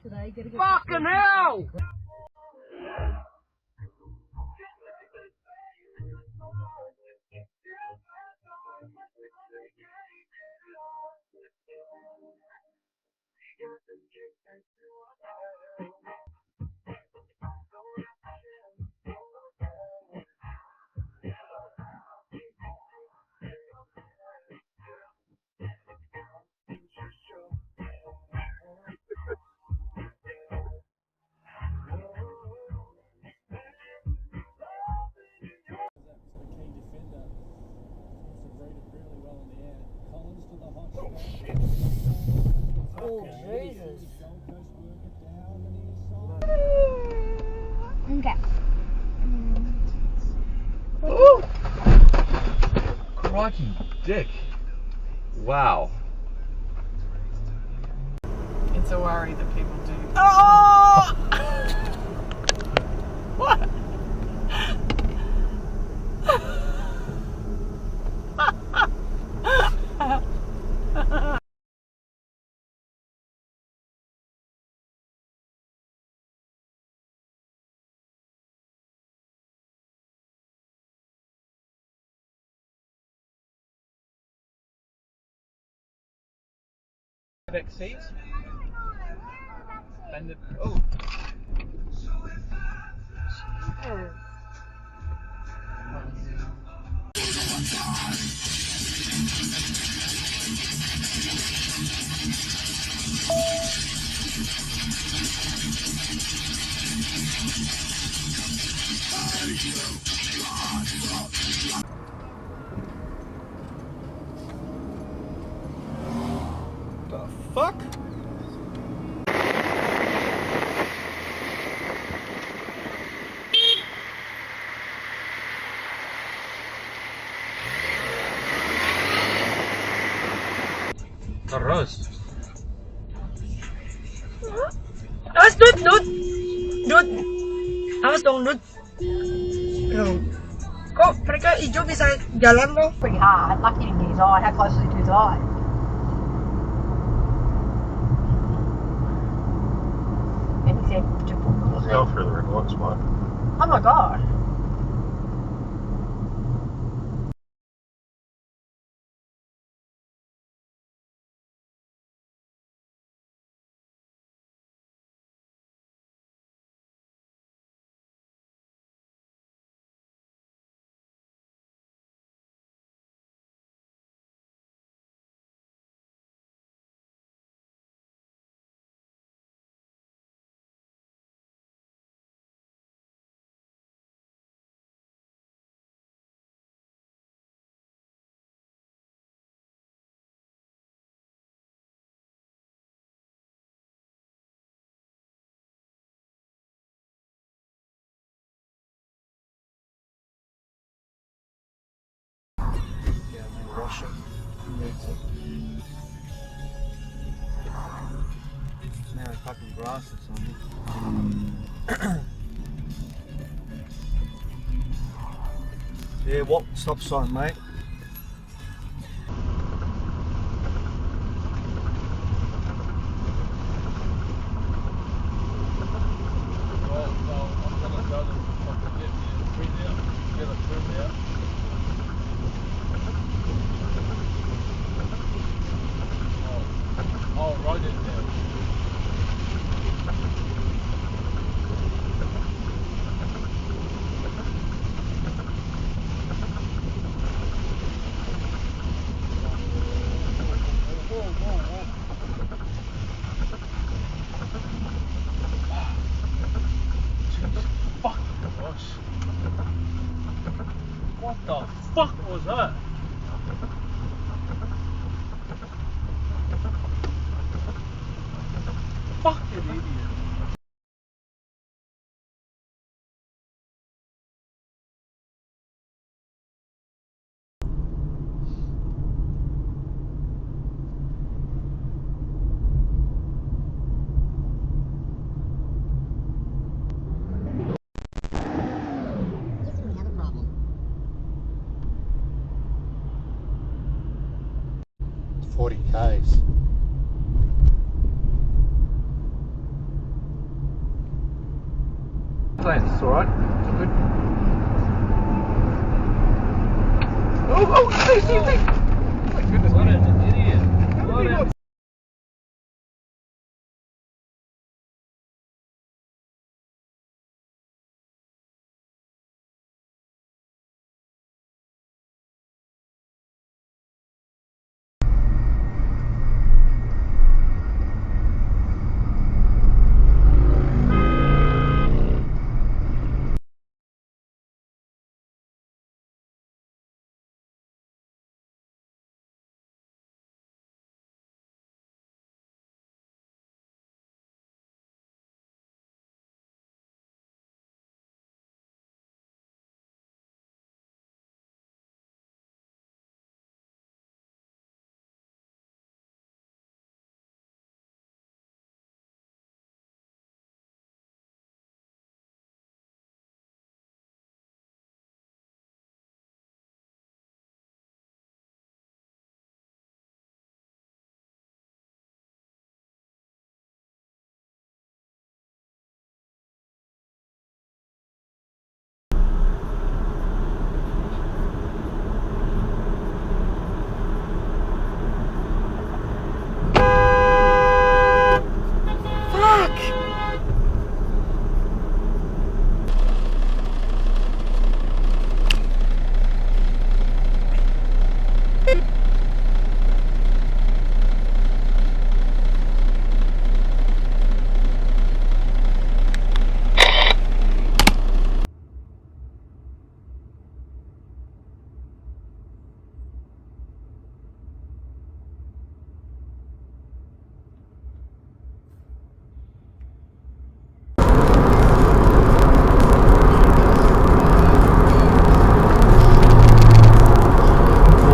today. Fucking hell! Oh, Jesus. Okay. Ooh. Crikey dick. Wow. It's a worry that people do. Oh! What? Back seats. And the, oh. The fuck? Terus. Awas, Dut, Dut. Dut. Awas dong, Dut. Loh. Kok mereka hijau bisa jalan loh? Pretty hard. Lucky he didn't get his eye. How close was he to his eye? And he said to put Let's go through the remote spot. Oh my god. Russia. Now fucking grass or something. Yeah, what stop sign, mate? What the fuck was that? Fucking idiot. We have a problem. 40 Ks. It's alright. It's good. Oh, see. My goodness. What an idiot. What an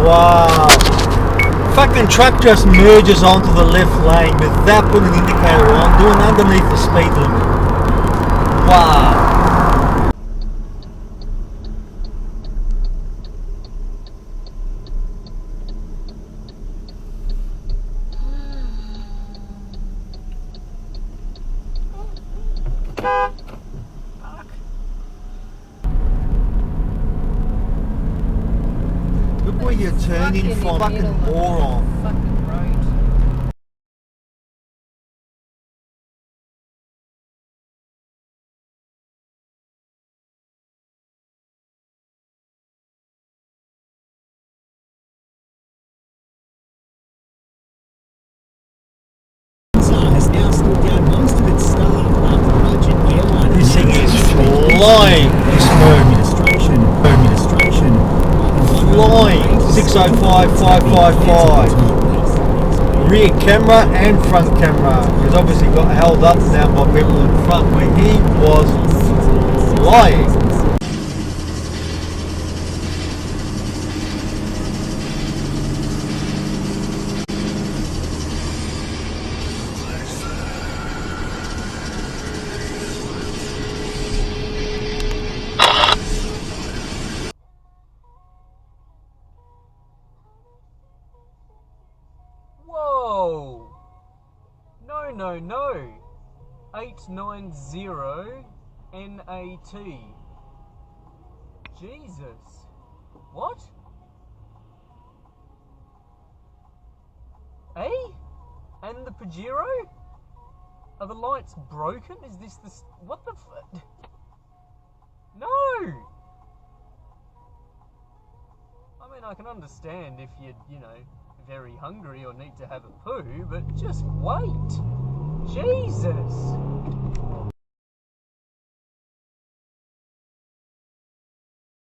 Wow. Fucking truck just merges onto the left lane without putting an indicator on, doing underneath the speed limit. Wow. Look where you're turning from, fucking moron. Fucking road. has now stood down most of its staff after budget airline This thing is flying. This administration flying. 605555. Rear camera and front camera. He's obviously got held up now by people in front where he was flying. Whoa! No. 890 NAT. Jesus. What? Eh? And the Pajero? Are the lights broken? Is this the... What the f... No! I mean, I can understand if you're, you know, very hungry or need to have a poo, but just wait. Jesus.